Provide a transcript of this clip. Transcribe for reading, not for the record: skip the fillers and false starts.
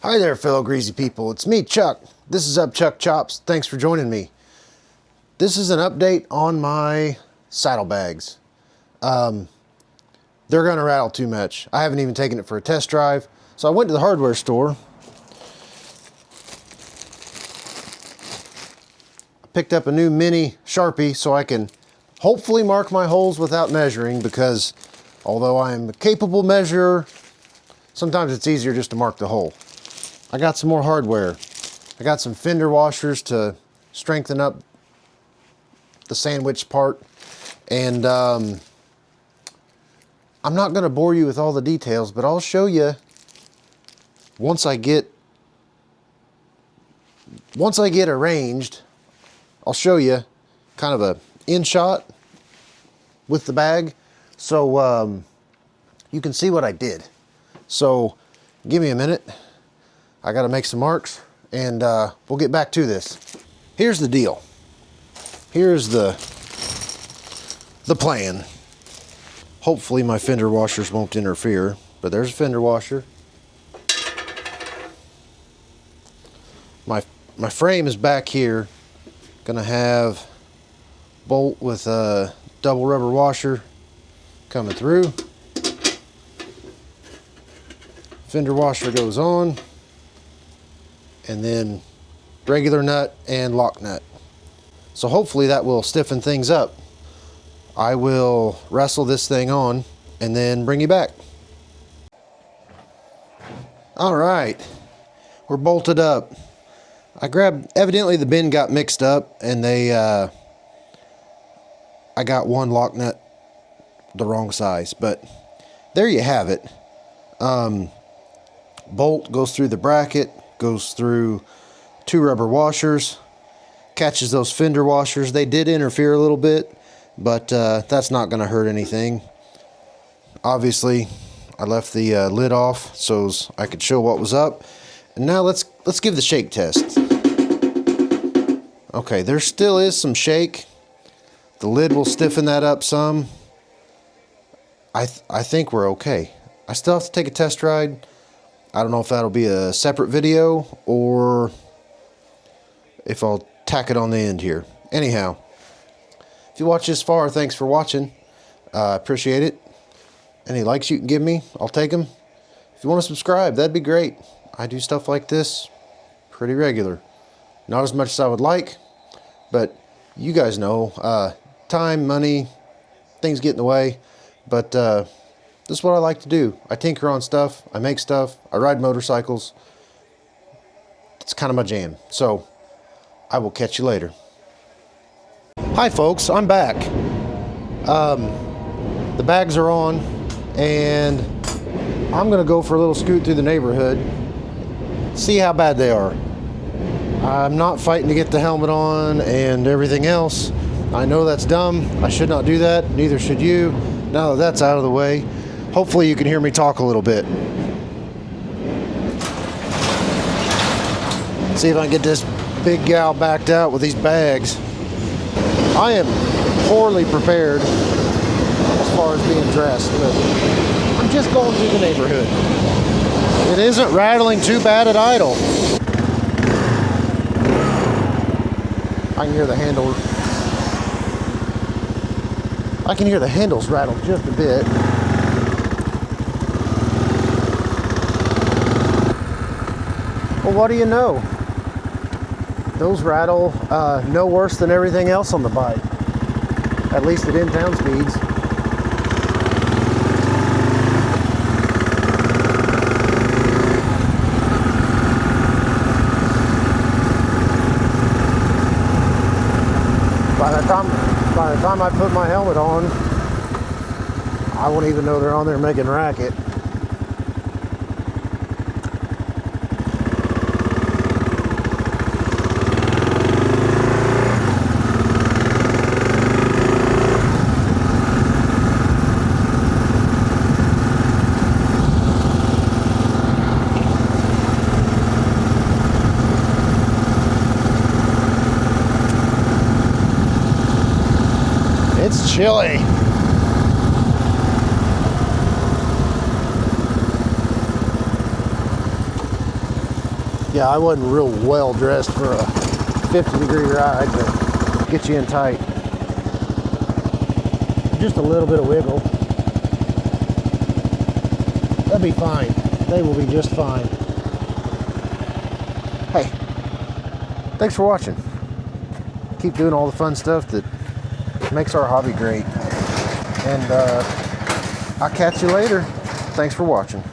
Hi there, fellow greasy people. It's me, Chuck. This is Up Chuck Chops. Thanks for joining me. This is an update on my saddlebags. They're gonna rattle too much. I haven't even taken it for a test drive. So I went to the hardware store. I picked up a new mini Sharpie so I can hopefully mark my holes without measuring, because although I am a capable measurer, sometimes it's easier just to mark the hole. I got some more hardware. I got some fender washers to strengthen up the sandwich part. And I'm not going to bore you with all the details, but I'll show you once I get arranged. I'll show you kind of a in shot with the bag, so you can see what I did. So give me a minute. I got to make some marks, and we'll get back to this. Here's the deal. Here's the plan. Hopefully my fender washers won't interfere, but there's a fender washer. My frame is back here. Gonna have bolt with a double rubber washer coming through. Fender washer goes on, and then regular nut and lock nut. So hopefully that will stiffen things up. I will wrestle this thing on and then bring you back. All right, we're bolted up. Evidently the bin got mixed up, and I got one lock nut the wrong size, but there you have it. Bolt goes through the bracket, goes through two rubber washers, catches those fender washers. They did interfere a little bit, but that's not going to hurt anything. Obviously, I left the lid off so I could show what was up. And now let's give the shake test. Okay, there still is some shake. The lid will stiffen that up some. I think we're okay. I still have to take a test ride. I don't know if that'll be a separate video or if I'll tack it on the end here. Anyhow, if you watch this far, thanks for watching. Appreciate it. Any likes you can give me, I'll take them. If you want to subscribe, that'd be great. I do stuff like this pretty regular. Not as much as I would like, but you guys know, time, money, things get in the way. But this is what I like to do. I tinker on stuff, I make stuff, I ride motorcycles. It's kind of my jam. So I will catch you later. Hi folks, I'm back. The bags are on, and I'm gonna go for a little scoot through the neighborhood, see how bad they are. I'm not fighting to get the helmet on and everything else. I know that's dumb. I should not do that. Neither should you. Now that that's out of the way, hopefully you can hear me talk a little bit. See if I can get this big gal backed out with these bags. I am poorly prepared as far as being dressed, but I'm just going through the neighborhood. It isn't rattling too bad at idle. I can hear the handle. I can hear the handles rattle just a bit. Well, what do you know? Those rattle no worse than everything else on the bike, at least at in-town speeds. By the time I put my helmet on, I won't even know they're on there making racket. It's chilly. Yeah, I wasn't real well dressed for a 50-degree ride, but get you in tight. Just a little bit of wiggle. They'll be fine. They will be just fine. Hey, thanks for watching. Keep doing all the fun stuff that makes our hobby great. And I'll catch you later. Thanks for watching.